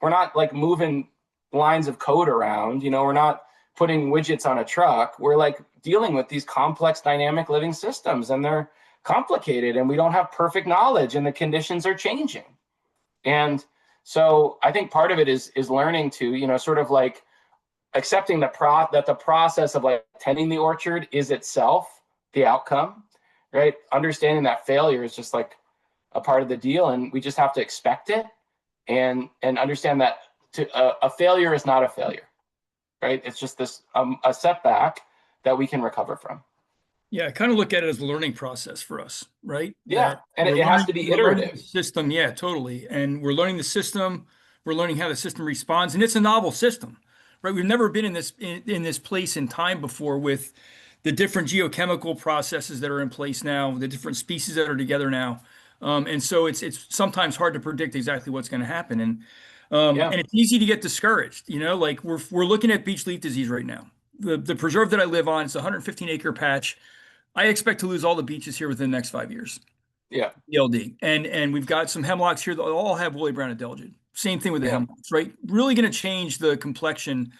like moving lines of code around, we're not putting widgets on a truck. We're like dealing with these complex dynamic living systems, and they're complicated, and we don't have perfect knowledge, and the conditions are changing. And so I think part of it is learning to, sort of like accepting that the process of like tending the orchard is itself the outcome, right? Understanding that failure is just like a part of the deal, and we just have to expect it and understand that a failure is not a failure, right? It's just this a setback that we can recover from. Yeah, I kind of look at it as a learning process for us, right? Yeah, That and it has to be we're learning the iterative. system. Yeah, totally. And we're learning the system. We're learning how the system responds, and it's a novel system, right? We've never been in this place in time before with the different geochemical processes that are in place now, the different species that are together now. And so it's sometimes hard to predict exactly what's going to happen. Yeah, And it's easy to get discouraged, like we're looking at beech leaf disease right now. The preserve that I live on, it's a 115-acre patch. I expect to lose all the beeches here within the next 5 years. yeah, ELD. And we've got some hemlocks here that all have woolly brown adelgid. Same thing with the yeah, hemlocks, right? Really going to change the complexion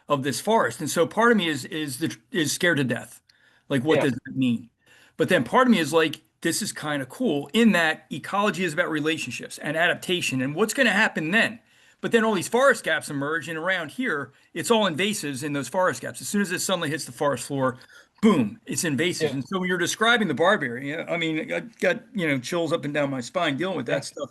of this forest. And so part of me is scared to death. Like, what yeah, does that mean? But then part of me is like, this is kind of cool in that ecology is about relationships and adaptation and what's going to happen then. But then all these forest gaps emerge, and around here, it's all invasives in those forest gaps. As soon as the sunlight hits the forest floor, boom, it's invasives. yeah, And so when you're describing the barberry, I mean, I got chills up and down my spine dealing with yeah, that stuff.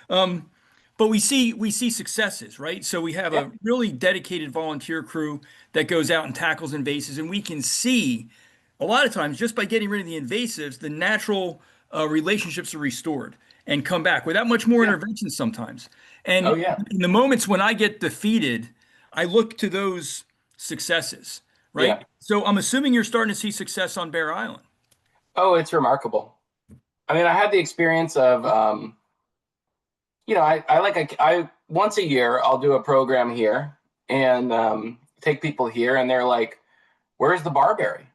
Um, but we see successes, right? So we have yeah, a really dedicated volunteer crew that goes out and tackles invasives, and we can see a lot of times just by getting rid of the invasives, the natural relationships are restored and come back without much more yeah. intervention sometimes. Oh And yeah, in the moments when I get defeated, I look to those successes, right? yeah. So I'm assuming you're starting to see success on Bear Island. Oh, it's remarkable. I mean, I had the experience of, I once a year I'll do a program here and take people here, and they're like, "Where's the barberry?"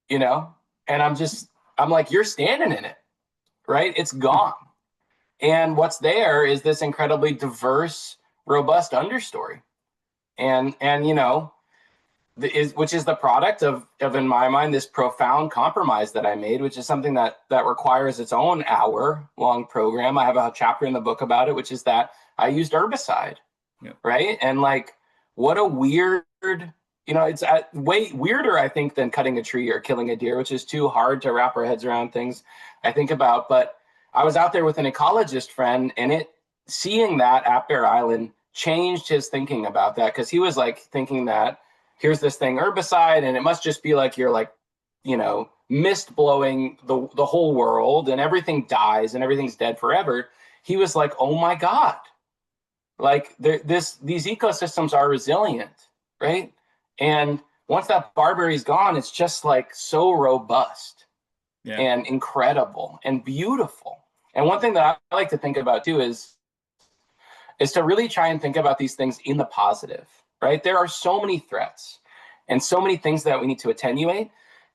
You know, and I'm like, "You're standing in it, right? It's gone." And what's there is this incredibly diverse, robust understory, and which is the product of in my mind this profound compromise that I made, which is something that requires its own hour-long program. I have a chapter in the book about it, which is that I used herbicide, Yeah. right? And like, what a weird, it's way weirder, I think, than cutting a tree or killing a deer, which is too hard to wrap our heads around things I think about. But I was out there with an ecologist friend, and seeing that at Bear Island changed his thinking about that, because he was like thinking that here's this thing herbicide, and it must just be like you're like, mist blowing the whole world and everything dies and everything's dead forever. He was like, oh my God, like these ecosystems are resilient, right? And once that barberry's gone, it's just like so robust Yeah. and incredible and beautiful. And one thing that I like to think about too is to really try and think about these things in the positive, right? There are so many threats and so many things that we need to attenuate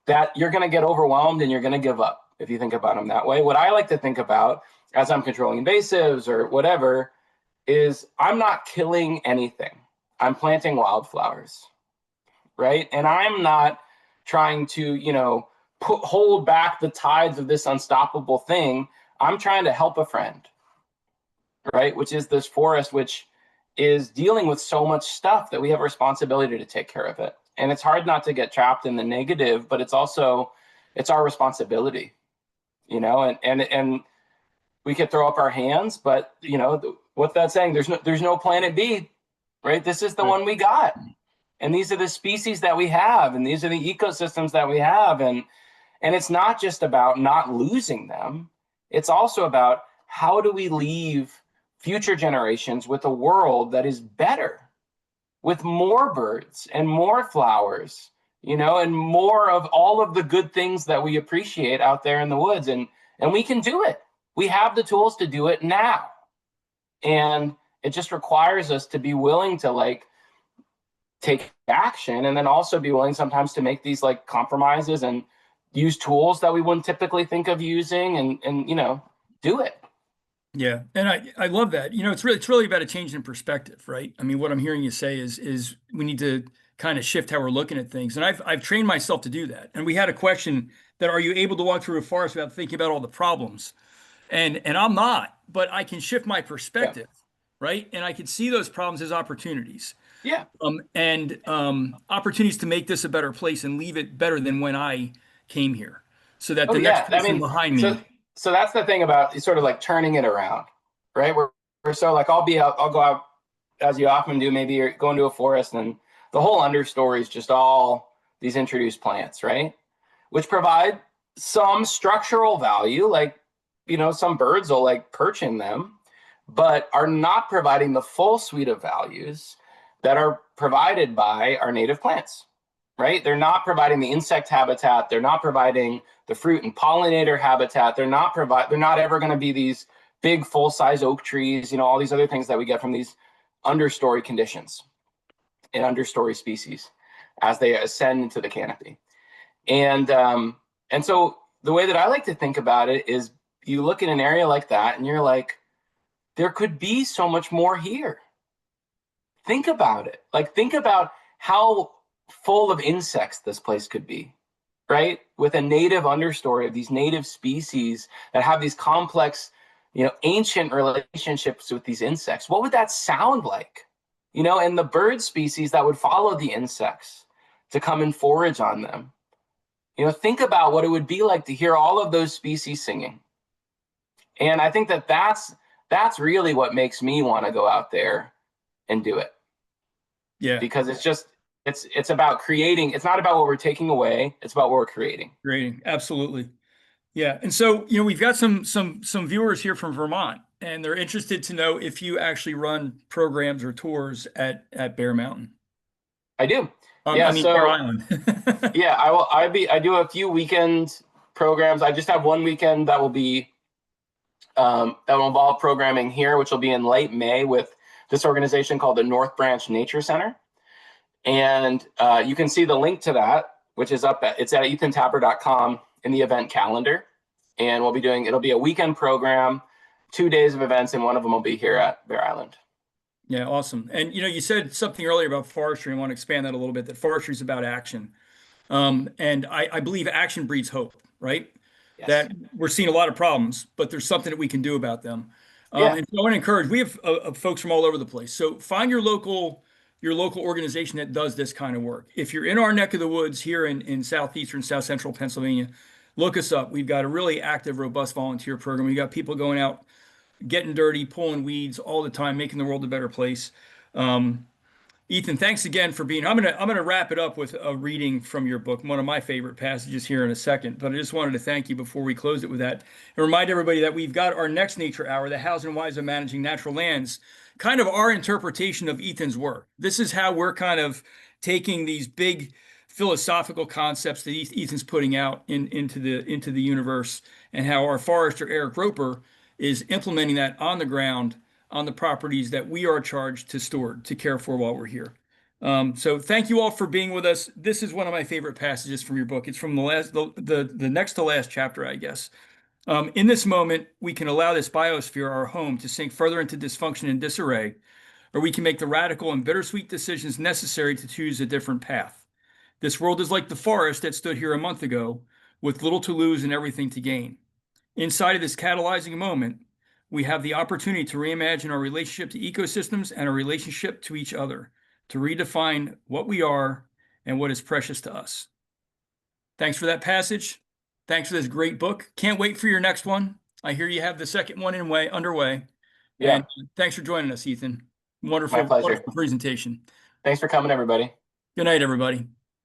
that you're going to get overwhelmed and you're going to give up if you think about them that way. What I like to think about as I'm controlling invasives or whatever is I'm not killing anything. I'm planting wildflowers, right? And I'm not trying to, hold back the tides of this unstoppable thing. I'm trying to help a friend, right? Which is this forest, which is dealing with so much stuff that we have a responsibility to take care of it. And it's hard not to get trapped in the negative, but it's our responsibility, and we could throw up our hands, but what's that saying? There's no planet B, right? This is the Right. one we got. And these are the species that we have, and these are the ecosystems that we have. And it's not just about not losing them. It's also about how do we leave future generations with a world that is better, with more birds and more flowers, and more of all of the good things that we appreciate out there in the woods. And we can do it. We have the tools to do it now. And it just requires us to be willing to like take action, and then also be willing sometimes to make these like compromises and use tools that we wouldn't typically think of using, and do it. Yeah, and I love that. It's really about a change in perspective, right? I mean, what I'm hearing you say is we need to kind of shift how we're looking at things, and I've trained myself to do that. And we had a question that are you able to walk through a forest without thinking about all the problems? And I'm not, but I can shift my Yeah. perspective, right? And I can see those problems as opportunities, Yeah. and opportunities to make this a better place and leave it better than when I came here, so that Oh the next yeah. I person mean, behind so me, so that's the thing about sort of like turning it around, right? We're so like I'll go out as you often do. Maybe you're going to a forest and the whole understory is just all these introduced plants, right? Which provide some structural value, like some birds will like perch in them, but are not providing the full suite of values that are provided by our native plants, right? They're not providing the insect habitat. They're not providing the fruit and pollinator habitat. They're not ever going to be these big full-size oak trees, all these other things that we get from these understory conditions and understory species as they ascend into the canopy. And so the way that I like to think about it is you look at an area like that and you're like, there could be so much more here. Think about it. Like, think about how full of insects this place could be, right? With a native understory of these native species that have these complex, ancient relationships with these insects. What would that sound like? And the bird species that would follow the insects to come and forage on them. Think about what it would be like to hear all of those species singing. And I think that that's really what makes me want to go out there and do it, yeah. because it's about creating. It's not about what we're taking away, it's about what we're creating. Grading, absolutely. Yeah. And so, we've got some viewers here from Vermont, and they're interested to know if you actually run programs or tours at Bear Mountain. I do. I Yeah, mean Bear so Island. yeah, I do a few weekend programs. I just have one weekend that will involve programming here, which will be in late May with this organization called the North Branch Nature Center. And you can see the link to that, which is it's at ethantapper.com in the event calendar. And it'll be a weekend program, 2 days of events, and one of them will be here at Bear Island. Yeah, awesome. And you said something earlier about forestry. I want to expand that a little bit. That forestry is about action. And I believe action breeds hope, right? Yes. That we're seeing a lot of problems, but there's something that we can do about them. Yeah. And so I want to encourage, we have folks from all over the place. So find your local organization that does this kind of work. If you're in our neck of the woods here in southeastern, south central Pennsylvania, look us up. We've got a really active, robust volunteer program. We've got people going out, getting dirty, pulling weeds all the time, making the world a better place. Um, Ethan, thanks again for being. I'm gonna wrap it up with a reading from your book, one of my favorite passages here in a second. But I just wanted to thank you before we close it with that, and remind everybody that we've got our next nature hour, the Hows and Whys of Managing Natural Lands, kind of our interpretation of Ethan's work. This is how we're kind of taking these big philosophical concepts that Ethan's putting out into the universe, and how our forester Eric Roper is implementing that on the ground on the properties that we are charged to steward, to care for while we're here. So thank you all for being with us. This is one of my favorite passages from your book. It's from the next to last chapter, I guess. In this moment, we can allow this biosphere, our home, to sink further into dysfunction and disarray, or we can make the radical and bittersweet decisions necessary to choose a different path. This world is like the forest that stood here a month ago, with little to lose and everything to gain. Inside of this catalyzing moment, we have the opportunity to reimagine our relationship to ecosystems and our relationship to each other, to redefine what we are and what is precious to us. Thanks for that passage. Thanks for this great book. Can't wait for your next one. I hear you have the second one underway. Yeah. And thanks for joining us, Ethan. My Wonderful, pleasure. wonderful presentation. Thanks for coming, everybody. Good night, everybody.